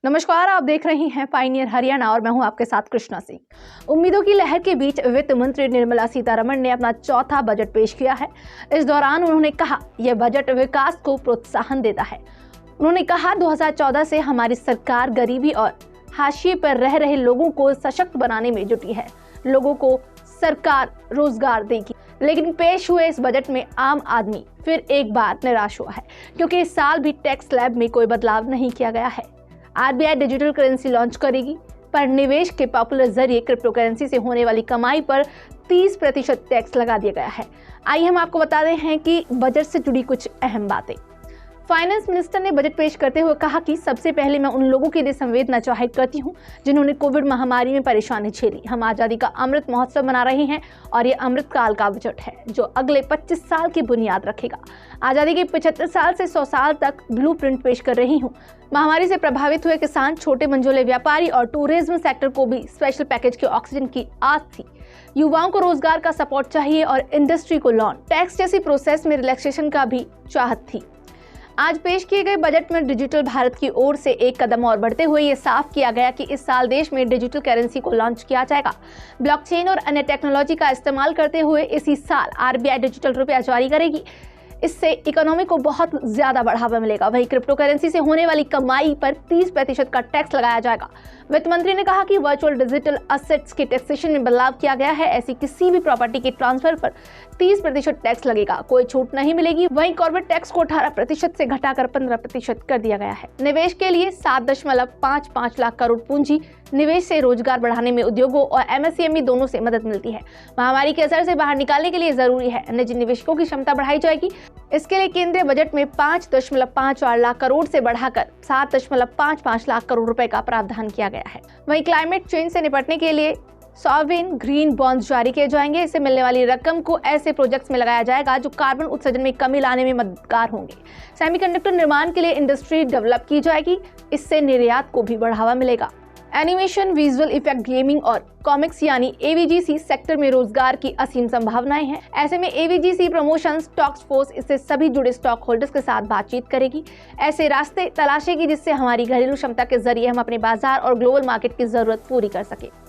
नमस्कार, आप देख रही हैं पायनियर हरियाणा और मैं हूं आपके साथ कृष्णा सिंह। उम्मीदों की लहर के बीच वित्त मंत्री निर्मला सीतारमण ने अपना चौथा बजट पेश किया है। इस दौरान उन्होंने कहा, यह बजट विकास को प्रोत्साहन देता है। उन्होंने कहा, 2014 से हमारी सरकार गरीबी और हाशिए पर रह रहे लोगों को सशक्त बनाने में जुटी है। लोगों को सरकार रोजगार देगी। लेकिन पेश हुए इस बजट में आम आदमी फिर एक बार निराश हुआ है, क्योंकि इस साल भी टैक्स स्लैब में कोई बदलाव नहीं किया गया है। आरबीआई डिजिटल करेंसी लॉन्च करेगी, पर निवेश के पॉपुलर जरिए क्रिप्टो करेंसी से होने वाली कमाई पर 30% टैक्स लगा दिया गया है। आइए हम आपको बता रहे हैं कि बजट से जुड़ी कुछ अहम बातें। फाइनेंस मिनिस्टर ने बजट पेश करते हुए कहा कि सबसे पहले मैं उन लोगों के लिए संवेदना जाहिर करती हूं जिन्होंने कोविड महामारी में परेशानी झेली। हम आज़ादी का अमृत महोत्सव मना रहे हैं और ये अमृत काल का बजट है जो अगले 25 साल की बुनियाद रखेगा। आज़ादी के 75 साल से 100 साल तक ब्लूप्रिंट पेश कर रही हूँ। महामारी से प्रभावित हुए किसान, छोटे मंझोले व्यापारी और टूरिज्म सेक्टर को भी स्पेशल पैकेज की ऑक्सीजन की आस थी। युवाओं को रोजगार का सपोर्ट चाहिए और इंडस्ट्री को लोन, टैक्स जैसी प्रोसेस में रिलैक्सेशन का भी चाहत थी। आज पेश किए गए बजट में डिजिटल भारत की ओर से एक कदम और बढ़ते हुए ये साफ किया गया कि इस साल देश में डिजिटल करेंसी को लॉन्च किया जाएगा। ब्लॉकचेन और अन्य टेक्नोलॉजी का इस्तेमाल करते हुए इसी साल आरबीआई डिजिटल रुपया जारी करेगी। इससे इकोनॉमी को बहुत ज्यादा बढ़ावा मिलेगा। वहीं क्रिप्टो करेंसी से होने वाली कमाई पर 30% का टैक्स लगाया जाएगा। वित्त मंत्री ने कहा कि वर्चुअल डिजिटल असेट्स के टैक्सेशन में बदलाव किया गया है। ऐसी किसी भी प्रॉपर्टी के ट्रांसफर पर 30% टैक्स लगेगा, कोई छूट नहीं मिलेगी। वहीं कॉर्पोरेट टैक्स को 18% से घटाकर 15% कर दिया गया है। निवेश के लिए 7.55 लाख करोड़ पूंजी निवेश से रोजगार बढ़ाने में उद्योगों और एमएसएमई दोनों से मदद मिलती है। महामारी के असर से बाहर निकालने के लिए जरूरी है निजी निवेशकों की क्षमता बढ़ाई जाएगी। इसके लिए केंद्रीय बजट में 5.54 लाख करोड़ से बढ़ाकर 7.55 लाख करोड़ रुपए का प्रावधान किया गया है। वहीं क्लाइमेट चेंज से निपटने के लिए सॉवरेन ग्रीन बॉन्ड्स जारी किए जाएंगे। इससे मिलने वाली रकम को ऐसे प्रोजेक्ट्स में लगाया जाएगा जो कार्बन उत्सर्जन में कमी लाने में मददगार होंगे। सेमीकंडक्टर निर्माण के लिए इंडस्ट्री डेवलप की जाएगी। इससे निर्यात को भी बढ़ावा मिलेगा। एनिमेशन, विजुअल इफेक्ट, गेमिंग और कॉमिक्स यानी एवीजीसी सेक्टर में रोजगार की असीम संभावनाएं हैं। ऐसे में एवीजीसी प्रमोशंस टास्क फोर्स इससे सभी जुड़े स्टॉक होल्डर्स के साथ बातचीत करेगी, ऐसे रास्ते तलाशेगी जिससे हमारी घरेलू क्षमता के जरिए हम अपने बाजार और ग्लोबल मार्केट की जरूरत पूरी कर सके।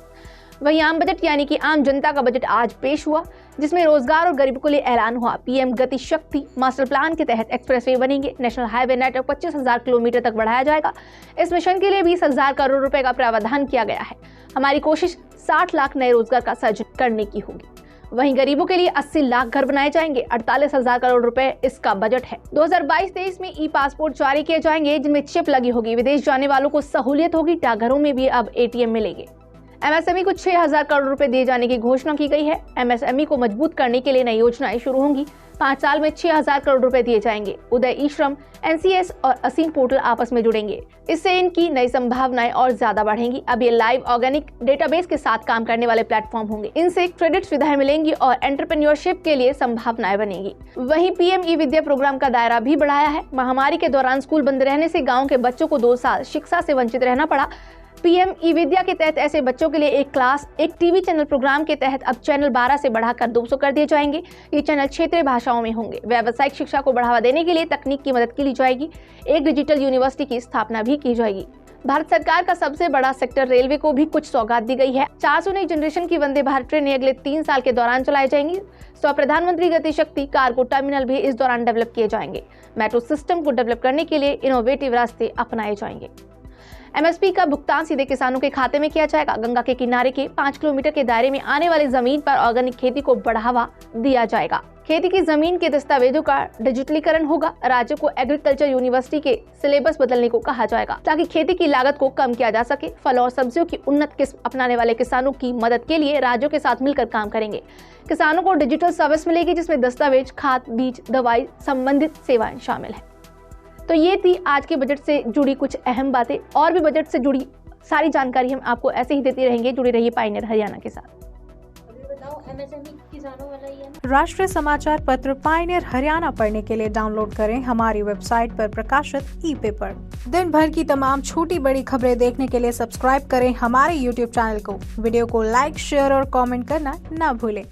वहीं आम बजट यानी कि आम जनता का बजट आज पेश हुआ, जिसमें रोजगार और गरीबों के लिए ऐलान हुआ। पीएम गति शक्ति मास्टर प्लान के तहत एक्सप्रेसवे बनेंगे। नेशनल हाईवे नेटवर्क 25,000 किलोमीटर तक बढ़ाया जाएगा। इस मिशन के लिए 20,000 करोड़ रुपए का प्रावधान किया गया है। हमारी कोशिश 60 लाख नए रोजगार का सृजन करने की होगी। वहीं गरीबों के लिए 80 लाख घर बनाए जाएंगे। 48,000 करोड़ रुपए इसका बजट है। 2022-23 में ई पासपोर्ट जारी किए जाएंगे जिनमें चिप लगी होगी। विदेश जाने वालों को सहूलियत होगी। डाकघरों में भी अब एटीएम मिलेंगे। एमएसएमई को 6,000 करोड़ रुपए दिए जाने की घोषणा की गई है। एमएसएमई को मजबूत करने के लिए नई योजनाएं शुरू होंगी। 5 साल में 6,000 करोड़ रुपए दिए जाएंगे। उदय ई श्रम, एनसीएस और असीम पोर्टल आपस में जुड़ेंगे। इससे इनकी नई संभावनाएं और ज्यादा बढ़ेंगी। अब ये लाइव ऑर्गेनिक डेटाबेस के साथ काम करने वाले प्लेटफॉर्म होंगे। इनसे क्रेडिट सुविधाएं मिलेंगी और एंटरप्रेन्योरशिप के लिए संभावनाएं बनेगी। वहीं पीएम ई विद्या प्रोग्राम का दायरा भी बढ़ाया है। महामारी के दौरान स्कूल बंद रहने से गाँव के बच्चों को 2 साल शिक्षा से वंचित रहना पड़ा। पीएम ई विद्या के तहत ऐसे बच्चों के लिए एक क्लास, एक टीवी चैनल प्रोग्राम के तहत अब चैनल 12 से बढ़ाकर 200 कर दिए जाएंगे। ये चैनल क्षेत्रीय भाषाओं में होंगे। व्यावसायिक शिक्षा को बढ़ावा देने के लिए तकनीक की मदद की ली जाएगी। एक डिजिटल यूनिवर्सिटी की स्थापना भी की जाएगी। भारत सरकार का सबसे बड़ा सेक्टर रेलवे को भी कुछ सौगात दी गई है। 400 नई जनरेशन की वंदे भारत ट्रेनें अगले 3 साल के दौरान चलाई जाएंगी। 100 प्रधानमंत्री गति शक्ति कार्गो टर्मिनल भी इस दौरान डेवलप किए जाएंगे। मेट्रो सिस्टम को डेवलप करने के लिए इनोवेटिव रास्ते अपनाए जाएंगे। एमएसपी का भुगतान सीधे किसानों के खाते में किया जाएगा। गंगा के किनारे के 5 किलोमीटर के दायरे में आने वाली जमीन पर ऑर्गेनिक खेती को बढ़ावा दिया जाएगा। खेती की जमीन के दस्तावेजों का डिजिटलीकरण होगा। राज्यों को एग्रीकल्चर यूनिवर्सिटी के सिलेबस बदलने को कहा जाएगा ताकि खेती की लागत को कम किया जा सके। फल और सब्जियों की उन्नत किस्म अपनाने वाले किसानों की मदद के लिए राज्यों के साथ मिलकर काम करेंगे। किसानों को डिजिटल सर्विस मिलेगी जिसमें दस्तावेज, खाद, बीज, दवाई संबंधित सेवाएं शामिल है। तो ये थी आज के बजट से जुड़ी कुछ अहम बातें। और भी बजट से जुड़ी सारी जानकारी हम आपको ऐसे ही देते रहेंगे। जुड़े रहिए पायनियर हरियाणा के साथ। राष्ट्रीय समाचार पत्र पायनियर हरियाणा पढ़ने के लिए डाउनलोड करें हमारी वेबसाइट पर प्रकाशित ई-पेपर। दिन भर की तमाम छोटी बड़ी खबरें देखने के लिए सब्सक्राइब करें हमारे YouTube चैनल को। वीडियो को लाइक, शेयर और कमेंट करना न भूलें।